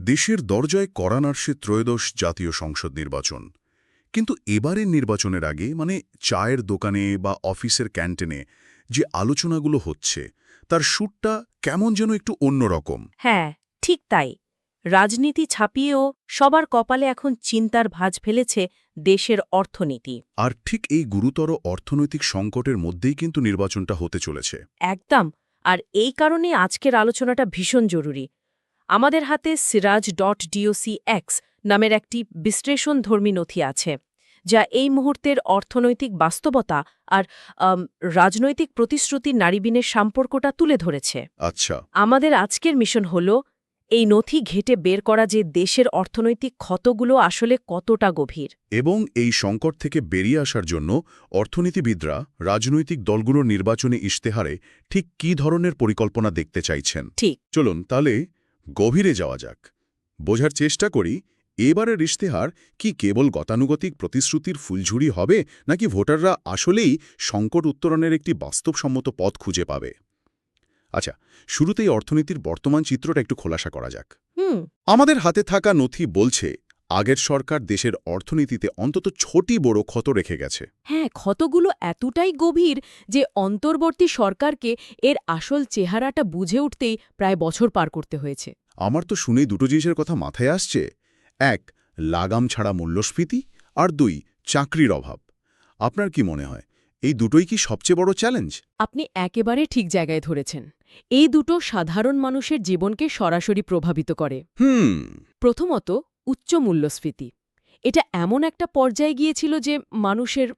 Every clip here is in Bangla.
দেশের দরজায় কড়া নাড়ছে ত্রয়োদশ জাতীয় সংসদ নির্বাচন। কিন্তু এবারের নির্বাচনের আগে চায়ের দোকানে বা অফিসের ক্যান্টিনে যে আলোচনাগুলো হচ্ছে তার সুরটা কেমন যেন একটু অন্যরকম। হ্যাঁ, ঠিক তাই। রাজনীতি ছাপিয়েও সবার কপালে এখন চিন্তার ভাঁজ ফেলেছে দেশের অর্থনীতি। আর ঠিক এই গুরুতর অর্থনৈতিক সংকটের মধ্যেই কিন্তু নির্বাচনটা হতে চলেছে। একদম। আর এই কারণে আজকের আলোচনাটা ভীষণ জরুরি। আমাদের হাতে siraj.docx নামের একটি বিশ্লেষণধর্মী নথি আছে, যা এই মুহূর্তের অর্থনৈতিক বাস্তবতা আর রাজনৈতিক প্রতিশ্রুতির নারীবিনের সম্পর্কটা তুলে ধরেছে। আচ্ছা। আমাদের আজকের মিশন হল এই নথি ঘেঁটে বের করা যে দেশের অর্থনৈতিক ক্ষতগুলো আসলে কতটা গভীর। এবং এই সংকট থেকে বেরিয়ে আসার জন্য অর্থনীতিবিদরা রাজনৈতিক দলগুলোর নির্বাচনী ইশতেহারে ঠিক কী ধরনের পরিকল্পনা দেখতে চাইছেন। ঠিক। চলুন তাহলে গভীরে যাওয়া যাক, বোঝার চেষ্টা করি এবারের ইশতেহার কি কেবল গতানুগতিক প্রতিশ্রুতির ফুলঝুরি হবে, নাকি ভোটাররা আসলেই সংকট উত্তরণের একটি বাস্তবসম্মত পথ খুঁজে পাবে। আচ্ছা, শুরুতেই অর্থনীতির বর্তমান চিত্রটা একটু খোলাসা করা যাক। আমাদের হাতে থাকা নথি বলছে আগের সরকার দেশের অর্থনীতিতে অন্তত ছোটি বড় ক্ষত রেখে গেছে। হ্যাঁ, ক্ষতগুলো এতটাই গভীর যে অন্তর্বর্তী সরকারকে এর আসল চেহারাটা বুঝে উঠতেই প্রায় বছর পার করতে হয়েছে। আমার তো শুনেই দুটো জিনিসের কথা মাথায় আসছে। এক, লাগাম ছাড়া মূল্যস্ফীতি, আর দুই, চাকরির অভাব। আপনার কি মনে হয় এই দুটোই কি সবচেয়ে বড় চ্যালেঞ্জ? আপনি একেবারে ঠিক জায়গায় ধরেছেন। এই দুটো সাধারণ মানুষের জীবনকে সরাসরি প্রভাবিত করে। প্রথমত, উচ্চ মূল্যস্ফীতি। এটা এমন একটা পর্যায়ে গিয়েছিল যে মানুষের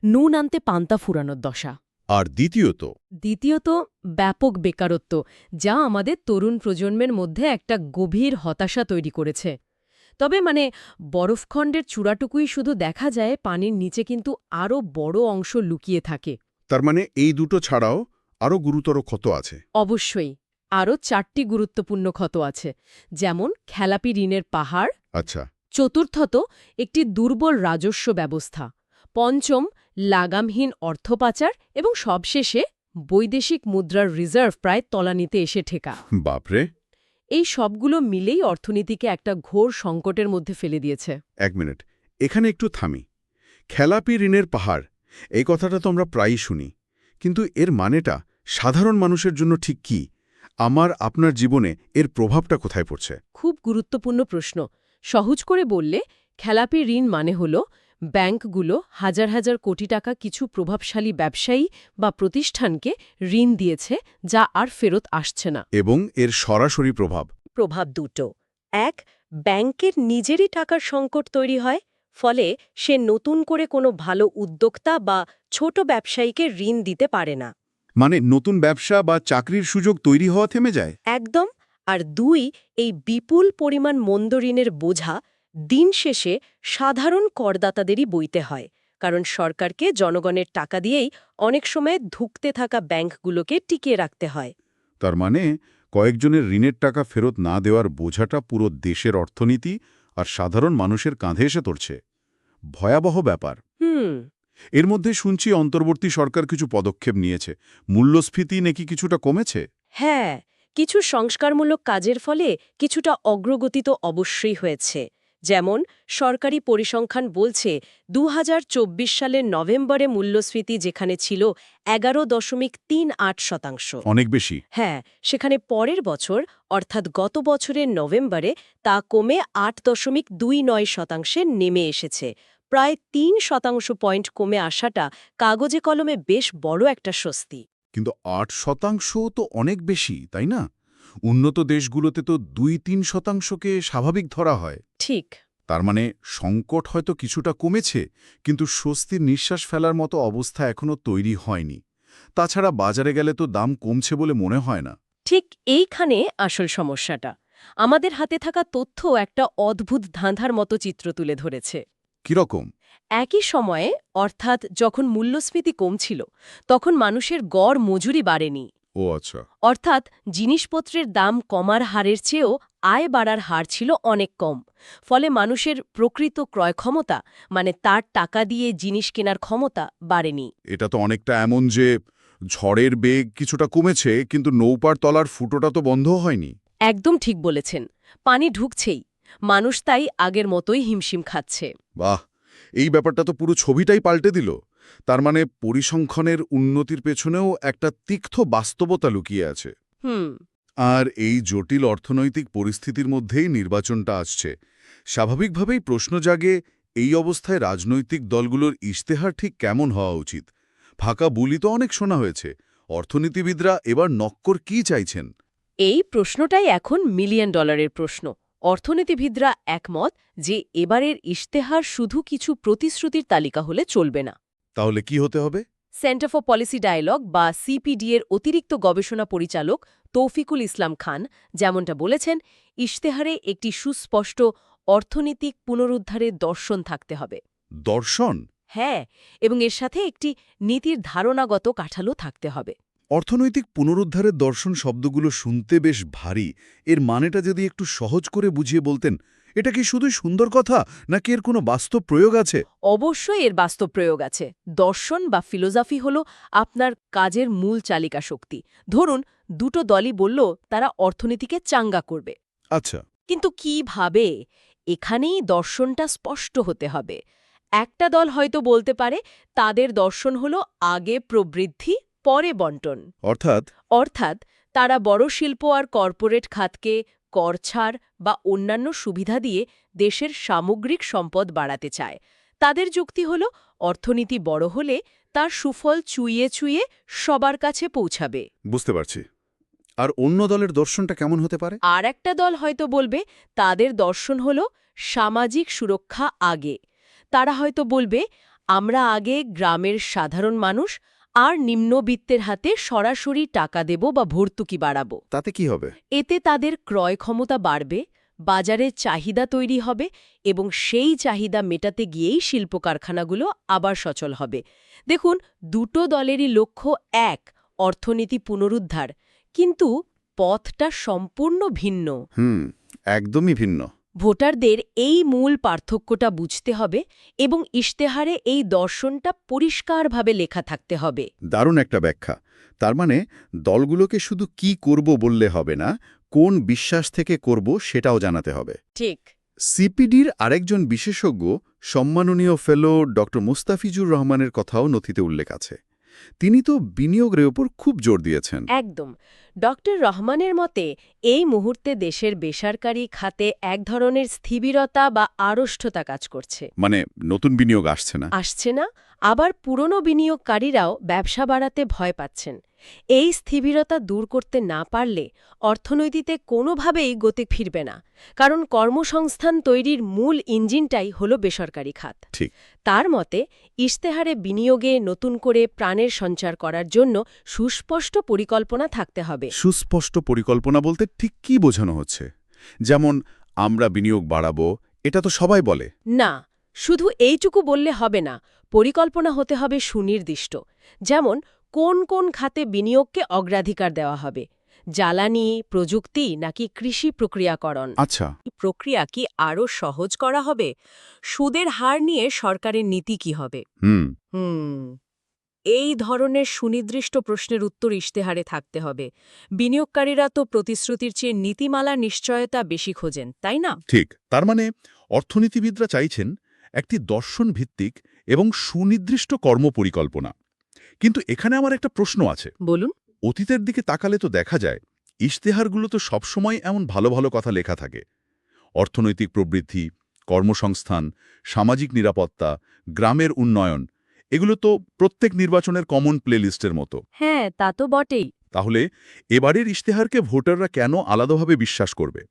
নুন আনতে পান্তা ফুরানোর দশা। আর দ্বিতীয়ত, ব্যাপক বেকারত্ব, যা আমাদের তরুণ প্রজন্মের মধ্যে একটা গভীর হতাশা তৈরি করেছে। তবে বরফখণ্ডের চূড়াটুকুই শুধু দেখা যায়, পানির নিচে কিন্তু আরও বড় অংশ লুকিয়ে থাকে। তার মানে এই দুটো ছাড়াও আরও গুরুতর ক্ষত আছে। অবশ্যই আরও 4টি গুরুত্বপূর্ণ ক্ষত আছে, যেমন খেলাপি ঋণের পাহাড়। আচ্ছা। চতুর্থত, একটি দুর্বল রাজস্ব ব্যবস্থা। পঞ্চম, লাগামহীন অর্থ পাচার। এবং সবশেষে বৈদেশিক মুদ্রার রিজার্ভ প্রায় তলানিতে এসে ঠেকা। বাপরে! এই সবগুলো মিলেই অর্থনীতিকে একটা ঘোর সংকটের মধ্যে ফেলে দিয়েছে। এক মিনিট, এখানে একটু থামি। খেলাপি ঋণের পাহাড়, এই কথাটা তো আমরা প্রায়ই শুনি, কিন্তু এর মানেটা সাধারণ মানুষের জন্য ঠিক কি? আপনার জীবনে এর প্রভাবটা কোথায় পড়ছে? খুব গুরুত্বপূর্ণ প্রশ্ন। সহজ করে বললে, খেলাপি ঋণ মানে হল ব্যাংকগুলো হাজার হাজার কোটি টাকা কিছু প্রভাবশালী ব্যবসায়ী বা প্রতিষ্ঠানকে ঋণ দিয়েছে, যা আর ফেরত আসছে না। এবং এর সরাসরি প্রভাব দুটো। এক, ব্যাংকের নিজেরই টাকার সংকট তৈরি হয়, ফলে সে নতুন করে কোনো ভালো উদ্যোক্তা বা ছোট ব্যবসায়ীকে ঋণ দিতে পারে না। মানে নতুন ব্যবসা বা চাকরির সুযোগ তৈরি হওয়া থেমে যায়। একদম। আর দুই, এই বিপুল পরিমাণ মন্দ ঋণের বোঝা দিন শেষে সাধারণ করদাতাদেরই বইতে হয়, কারণ সরকারকে জনগণের টাকা দিয়েই অনেক সময় ধুঁকতে থাকা ব্যাংকগুলোকে টিকিয়ে রাখতে হয়। তার মানে কয়েকজনের ঋণের টাকা ফেরত না দেওয়ার বোঝাটা পুরো দেশের অর্থনীতি আর সাধারণ মানুষের কাঁধে এসে পড়ছে। ভয়াবহ ব্যাপার। এর মধ্যে শুনছি অন্তর্বর্তী সরকার কিছু পদক্ষেপ নিয়েছে, মূল্যস্ফীতি নাকি কিছুটা কমেছে। হ্যাঁ, কিছু সংস্কারমূলক কাজের ফলে কিছুটা অগ্রগতি তো অবশ্যই হয়েছে। যেমন সরকারি পরিসংখ্যান বলছে 2024 সালের নভেম্বরে মূল্যস্ফীতি যেখানে ছিল 11.38%, অনেক বেশি। হ্যাঁ, সেখানে পরের বছর অর্থাৎ গত বছরের নভেম্বরে তা কমে 8.29% নেমে এসেছে। প্রায় 3% পয়েন্ট কমে আসাটা কাগজে কলমে বেশ বড় একটা স্বস্তি। কিন্তু 8% তো অনেক বেশি, তাই না? উন্নত দেশগুলোতে তো 2-3%কে স্বাভাবিক ধরা হয়। ঠিক। তার মানে সংকট হয়তো কিছুটা কমেছে, কিন্তু স্বস্তির নিঃশ্বাস ফেলার মতো অবস্থা এখনো তৈরি হয়নি। তাছাড়া বাজারে গেলে তো দাম কমছে বলে মনে হয় না। ঠিক এইখানে আসল সমস্যাটা। আমাদের হাতে থাকা তথ্য একটা অদ্ভুত ধাঁধার মতো চিত্র তুলে ধরেছে। কিরকম? একই সময়ে, অর্থাৎ যখন মূল্যস্ফীতি কমছিল, তখন মানুষের গড় মজুরি বাড়েনি। ও আচ্ছা। অর্থাৎ জিনিসপত্রের দাম কমার হারের চেয়েও আয় বাড়ার হার ছিল অনেক কম। ফলে মানুষের প্রকৃত ক্রয় ক্ষমতা, তার টাকা দিয়ে জিনিস কেনার ক্ষমতা বাড়েনি। এটা তো অনেকটা এমন যে ঝড়ের বেগ কিছুটা কমেছে, কিন্তু নৌপার তলার ফুটোটা তো বন্ধ হয়নি। একদম ঠিক বলেছেন। পানি ঢুকছেই, মানুষ তাই আগের মতোই হিমশিম খাচ্ছে। বাহ, এই ব্যাপারটা তো পুরো ছবিটাই পাল্টে দিল। তার মানে পরিসংখ্যানের উন্নতির পেছনেও একটা তিক্ত বাস্তবতা লুকিয়ে আছে। হুম। আর এই জটিল অর্থনৈতিক পরিস্থিতির মধ্যেই নির্বাচনটা আসছে। স্বাভাবিকভাবেই প্রশ্ন জাগে, এই অবস্থায় রাজনৈতিক দলগুলোর ইশতেহার ঠিক কেমন হওয়া উচিত? ফাঁকা বুলি তো অনেক শোনা হয়েছে। অর্থনীতিবিদরা এবার নক্কর কী চাইছেন? এই প্রশ্নটাই এখন $1 মিলিয়ন প্রশ্ন। অর্থনীতিবিদরা একমত যে এবারের ইশতেহার শুধু কিছু প্রতিশ্রুতির তালিকা হলে চলবে না। তাহলে কি হতে হবে? সেন্টার ফর পলিসি ডায়ালগ বা সিপিডি এর অতিরিক্ত গবেষণা পরিচালক তৌফিকুল ইসলাম খান যেমনটা বলেছেন, ইশতেহারে একটি সুস্পষ্ট অর্থনৈতিক পুনরুদ্ধারের দর্শন থাকতে হবে। দর্শন? হ্যাঁ, এবং এর সাথে একটি নীতির ধারণাগত কাঠালো থাকতে হবে। অর্থনৈতিক পুনরুদ্ধারের দর্শন শব্দগুলো শুনতে বেশ ভারী। এর মানেটা যদি একটু সহজ করে বুঝিয়ে বলতেন। এটা কি শুধুই সুন্দর কথা, নাকি এর কোনো বাস্তব প্রয়োগ আছে? অবশ্যই এর বাস্তব প্রয়োগ আছে। দর্শন বা ফিলোসফি হল আপনার কাজের মূল চালিকা শক্তি। ধরুন, দুটো দলই বলল তারা অর্থনীতিকে চাঙ্গা করবে, আচ্ছা। কিন্তু কিভাবে? এখানেই দর্শনটা স্পষ্ট হতে হবে। একটা দল হয়তো বলতে পারে তাদের দর্শন হল আগে প্রবৃদ্ধি, পরে বন্টন। অর্থাৎ? অর্থাৎ তারা বড় শিল্প আর কর্পোরেট খাতকে কর ছাড় বা অন্যান্য সুবিধা দিয়ে দেশের সামগ্রিক সম্পদ বাড়াতে চায়। তাদের যুক্তি হল অর্থনীতি বড় হলে তার সুফল চুইয়ে চুইয়ে সবার কাছে পৌঁছাবে। বুঝতে পারছি। আর অন্য দলের দর্শনটা কেমন হতে পারে? আর একটা দল হয়তো বলবে তাদের দর্শন হল সামাজিক সুরক্ষা আগে। তারা হয়তো বলবে আমরা আগে গ্রামের সাধারণ মানুষ আর নিম্নবিত্তের হাতে সরাসরি টাকা দেব বা ভর্তুকি বাড়াবো। তাতে কি হবে? এতে তাদের ক্রয় ক্ষমতা বাড়বে, বাজারে চাহিদা তৈরি হবে এবং সেই চাহিদা মেটাতে গিয়েই শিল্প কারখানাগুলো আবার সচল হবে। দেখুন, দুটো দলেরই লক্ষ্য এক, অর্থনীতি পুনরুদ্ধার, কিন্তু পথটা সম্পূর্ণ ভিন্ন। একদমই ভিন্ন। ভোটারদের এই মূল পার্থক্যটা বুঝতে হবে এবং ইশতেহারে এই দর্শনটা পরিষ্কারভাবে লেখা থাকতে হবে। দারুণ একটা ব্যাখ্যা। তার মানে দলগুলোকে শুধু কি করব বললে হবে না, কোন বিশ্বাস থেকে করব সেটাও জানাতে হবে। ঠিক। সিপিডির আরেকজন বিশেষজ্ঞ, সম্মাননীয় ফেলো ড মুস্তাফিজুর রহমানের কথাও নথিতে উল্লেখ আছে। তিনি তো বিনিয়োগের উপর খুব জোর দিয়েছেন। একদম। ডক্টর রহমানের মতে এই মুহূর্তে দেশের বেসরকারি খাতে এক ধরনের স্থিবিরতা বা আড়ষ্ঠতা কাজ করছে। মানে নতুন বিনিয়োগ আসছে না। আসছে না, আবার পুরনো বিনিয়োগকারীরাও ব্যবসা বাড়াতে ভয় পাচ্ছেন। এই স্থিবিরতা দূর করতে না পারলে অর্থনীতিতে কোনোভাবেই গতি ফিরবে না, কারণ কর্মসংস্থান তৈরির মূল ইঞ্জিনটাই হল বেসরকারি খাত। ঠিক। তার মতে ইশতেহারে বিনিয়োগে নতুন করে প্রাণের সঞ্চার করার জন্য সুস্পষ্ট পরিকল্পনা থাকতে হবে। সুস্পষ্ট পরিকল্পনা বলতে ঠিক কি বোঝানো হচ্ছে? যেমন আমরা বিনিয়োগ বাড়াবো, এটা তো সবাই বলে। না, শুধু এইটুকু বললে হবে না, পরিকল্পনা হতে হবে সুনির্দিষ্ট। যেমন কোন কোন খাতে বিনিয়োগকে অগ্রাধিকার দেওয়া হবে, জ্বালানি, প্রযুক্তি নাকি কৃষি প্রক্রিয়াকরণ। আচ্ছা। প্রক্রিয়া কি আরও সহজ করা হবে? সুদের হার নিয়ে সরকারের নীতি কি হবে? এই ধরনের সুনির্দিষ্ট প্রশ্নের উত্তর ইশতেহারে থাকতে হবে। বিনিয়োগকারীরা তো প্রতিশ্রুতির চেয়ে নীতিমালার নিশ্চয়তা বেশি খোঁজেন, তাই না? ঠিক। তার মানে অর্থনীতিবিদরা চাইছেন একটি দর্শন ভিত্তিক এবং সুনির্দিষ্ট কর্মপরিকল্পনা। কিন্তু এখানে আমার একটা প্রশ্ন আছে। বলুন। অতীতের দিকে তাকালে তো দেখা যায় ইশতেহারগুলো তো সবসময় এমন ভালো ভালো কথা লেখা থাকে। অর্থনৈতিক প্রবৃদ্ধি, কর্মসংস্থান, সামাজিক নিরাপত্তা, গ্রামের উন্নয়ন, এগুলো তো প্রত্যেক নির্বাচনের কমন প্লেলিস্টের মতো। হ্যাঁ, তা তো বটেই। তাহলে এবারের ইশতেহারকে ভোটাররা কেন আলাদাভাবে বিশ্বাস করবে?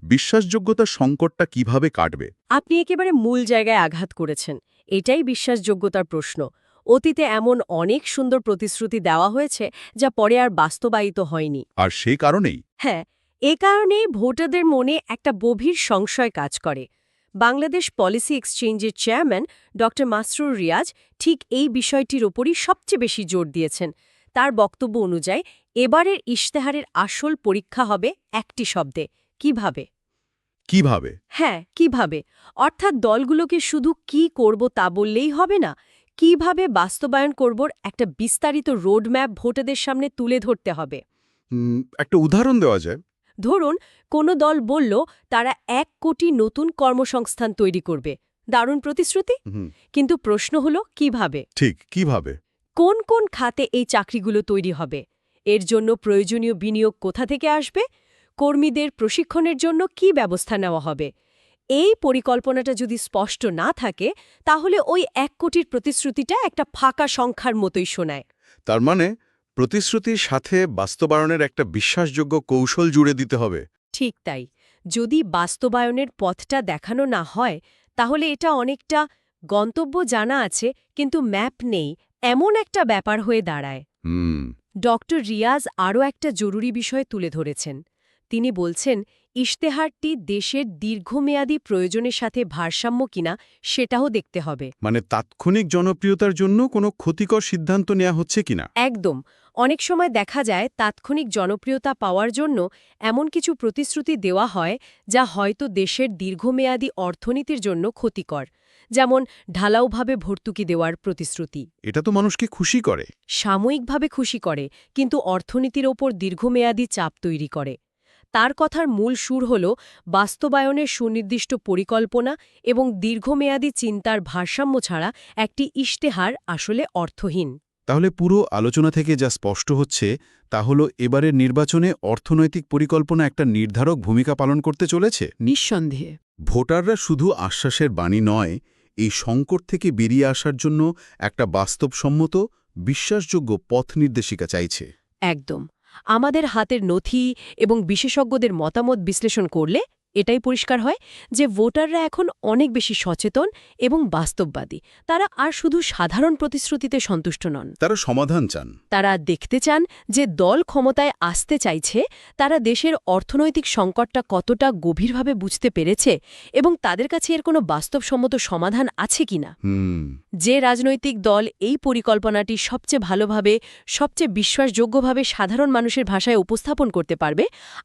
বিশ্বাসযোগ্যতার সংকটটা কিভাবে কাটবে? আপনি একেবারে মূল জায়গায় আঘাত করেছেন। এটাই বিশ্বাসযোগ্যতার প্রশ্ন। অতীতে এমন অনেক সুন্দর প্রতিশ্রুতি দেওয়া হয়েছে যা পরে আর বাস্তবায়িত হয়নি। আর সেই কারণেই হ্যাঁ, এ কারণে ভোটারদের মনে একটা গভীর সংশয় কাজ করে। বাংলাদেশ পলিসি এক্সচেঞ্জের চেয়ারম্যান ড মাসরুর রিয়াজ ঠিক এই বিষয়টির ওপরই সবচেয়ে বেশি জোর দিয়েছেন। তার বক্তব্য অনুযায়ী এবারের ইশতেহারের আসল পরীক্ষা হবে একটি শব্দে: কিভাবে। কিভাবে? হ্যাঁ, কিভাবে। অর্থাৎ দলগুলোকে শুধু কি করব তা বললেই হবে না, কিভাবে বাস্তবায়ন করব একটা বিস্তারিত রোডম্যাপ ভোটারদের সামনে তুলে ধরতে হবে। একটা উদাহরণ দেওয়া যায়? ধরুন কোনো দল বলল তারা 1 কোটি নতুন কর্মসংস্থান তৈরি করবে। দারুণ প্রতিশ্রুতি। কিন্তু প্রশ্ন হলো কিভাবে? ঠিক কিভাবে? কোন কোন খাতে এই চাকরিগুলো তৈরি হবে? এর জন্য প্রয়োজনীয় বিনিয়োগ কোথা থেকে আসবে? কর্মীদের প্রশিক্ষণের জন্য কি ব্যবস্থা নেওয়া হবে? এই পরিকল্পনাটা যদি স্পষ্ট না থাকে তাহলে ওই 1 কোটির প্রতিশ্রুতিটা একটা ফাঁকা সংখ্যার মতোই শোনায়। তার মানে প্রতিশ্রুতির সাথে বাস্তবায়নের একটা বিশ্বাসযোগ্য কৌশল জুড়ে দিতে হবে। ঠিক তাই। যদি বাস্তবায়নের পথটা দেখানো না হয় তাহলে এটা অনেকটা গন্তব্য জানা আছে কিন্তু ম্যাপ নেই এমন একটা ব্যাপার হয়ে দাঁড়ায়। হুম। ডক্টর রিয়াজ আরও একটা জরুরি বিষয় তুলে ধরেছেন। তিনি বলছেন ইশতেহারটি দেশের দীর্ঘমেয়াদী প্রয়োজনের সাথে ভারসাম্য কিনা সেটাও দেখতে হবে। মানে তাৎক্ষণিক জনপ্রিয়তার জন্য কোনো ক্ষতিকর সিদ্ধান্ত নেওয়া হচ্ছে কিনা। একদম। অনেক সময় দেখা যায় তাৎক্ষণিক জনপ্রিয়তা পাওয়ার জন্য এমন কিছু প্রতিশ্রুতি দেওয়া হয় যা হয়তো দেশের দীর্ঘমেয়াদী অর্থনীতির জন্য ক্ষতিকর, যেমন ঢালাওভাবে ভর্তুকি দেওয়ার প্রতিশ্রুতি। এটা তো মানুষকে খুশি করে। সাময়িকভাবে খুশি করে কিন্তু অর্থনীতির ওপর দীর্ঘমেয়াদী চাপ তৈরি করে। তার কথার মূল সুর হল বাস্তবায়নের সুনির্দিষ্ট পরিকল্পনা এবং দীর্ঘমেয়াদী চিন্তার ভারসাম্য ছাড়া একটি ইশতেহার আসলে অর্থহীন। তাহলে পুরো আলোচনা থেকে যা স্পষ্ট হচ্ছে তা হলো এবারের নির্বাচনে অর্থনৈতিক পরিকল্পনা একটা নির্ধারক ভূমিকা পালন করতে চলেছে। নিঃসন্দেহে। ভোটাররা শুধু আশ্বাসের বাণী নয়, এই সংকট থেকে বেরিয়ে আসার জন্য একটা বাস্তবসম্মত, বিশ্বাসযোগ্য পথ নির্দেশিকা চাইছে। একদম। আমাদের হাতের নথি এবং বিশেষজ্ঞদের মতামত বিশ্লেষণ করলে এটাই পরিষ্কার হয় যে ভোটাররা এখন অনেক বেশি সচেতন এবং বাস্তববাদী। তারা আর শুধু সাধারণ প্রতিশ্রুতিতে সন্তুষ্ট নন। তারা সমাধান চান। তারা দেখতে চান যে দল ক্ষমতায় আসতে চাইছে তারা দেশের অর্থনৈতিক সংকটটা কতটা গভীরভাবে বুঝতে পেরেছে এবং তাদের কাছে এর কোনো বাস্তবসম্মত সমাধান আছে কিনা। যে রাজনৈতিক দল এই পরিকল্পনাটি সবচেয়ে ভালোভাবে, সবচেয়ে বিশ্বাসযোগ্যভাবে সাধারণ মানুষের ভাষায় উপস্থাপন করতে পারবে,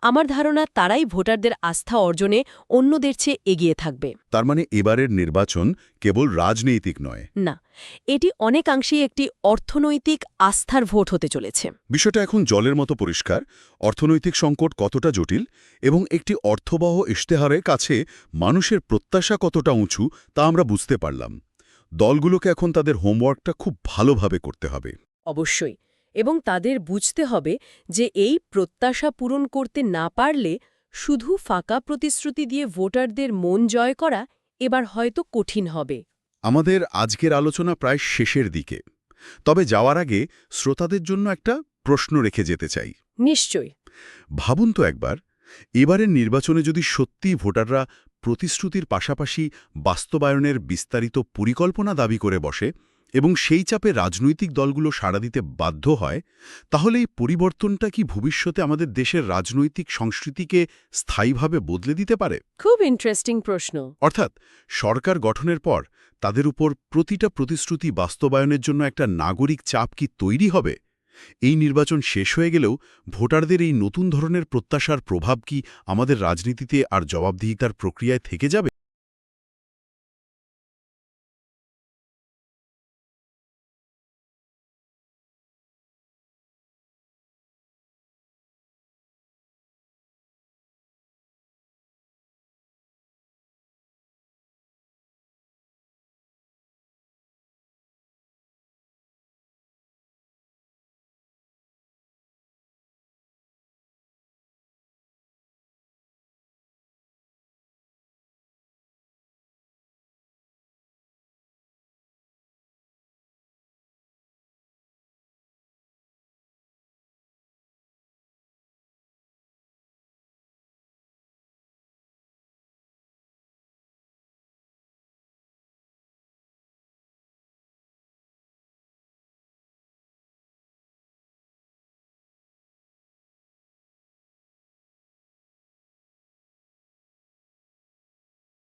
আমার ধারণা তারাই ভোটারদের আস্থা অর্জনে অন্যদের চেয়ে এগিয়ে থাকবে। তার মানে এবারের নির্বাচন কেবল রাজনৈতিক নয়। না, এটি অনেকাংশেই একটি অর্থনৈতিক আস্থার ভোট হতে চলেছে। বিষয়টা এখন জলের মতো পরিষ্কার। অর্থনৈতিক সংকট কতটা জটিল এবং একটি অর্থবহ ইশতেহারের কাছে মানুষের প্রত্যাশা কতটা উঁচু তা আমরা বুঝতে পারলাম। দলগুলোকে এখন তাদের হোমওয়ার্কটা খুব ভালোভাবে করতে হবে। অবশ্যই। এবং তাদের বুঝতে হবে যে এই প্রত্যাশা পূরণ করতে না পারলে শুধু ফাঁকা প্রতিশ্রুতি দিয়ে ভোটারদের মন জয় করা এবার হয়তো কঠিন হবে। আমাদের আজকের আলোচনা প্রায় শেষের দিকে। তবে যাওয়ার আগে শ্রোতাদের জন্য একটা প্রশ্ন রেখে যেতে চাই। নিশ্চয়ই। ভাবুন তো একবার, এবারের নির্বাচনে যদি সত্যিই ভোটাররা প্রতিশ্রুতির পাশাপাশি বাস্তবায়নের বিস্তারিত পরিকল্পনা দাবি করে বসে এবং সেই চাপে রাজনৈতিক দলগুলো সাড়া দিতে বাধ্য হয়, তাহলে এই পরিবর্তনটা কি ভবিষ্যতে আমাদের দেশের রাজনৈতিক সংস্কৃতিকে স্থায়ীভাবে বদলে দিতে পারে? খুব ইন্টারেস্টিং প্রশ্ন। অর্থাৎ সরকার গঠনের পর তাদের উপর প্রতিটা প্রতিশ্রুতি বাস্তবায়নের জন্য একটা নাগরিক চাপ কি তৈরি হবে? এই নির্বাচন শেষ হয়ে গেলেও ভোটারদের এই নতুন ধরনের প্রত্যাশার প্রভাব কি আমাদের রাজনীতিতে আর জবাবদিহিতার প্রক্রিয়ায় থেকে যাবে?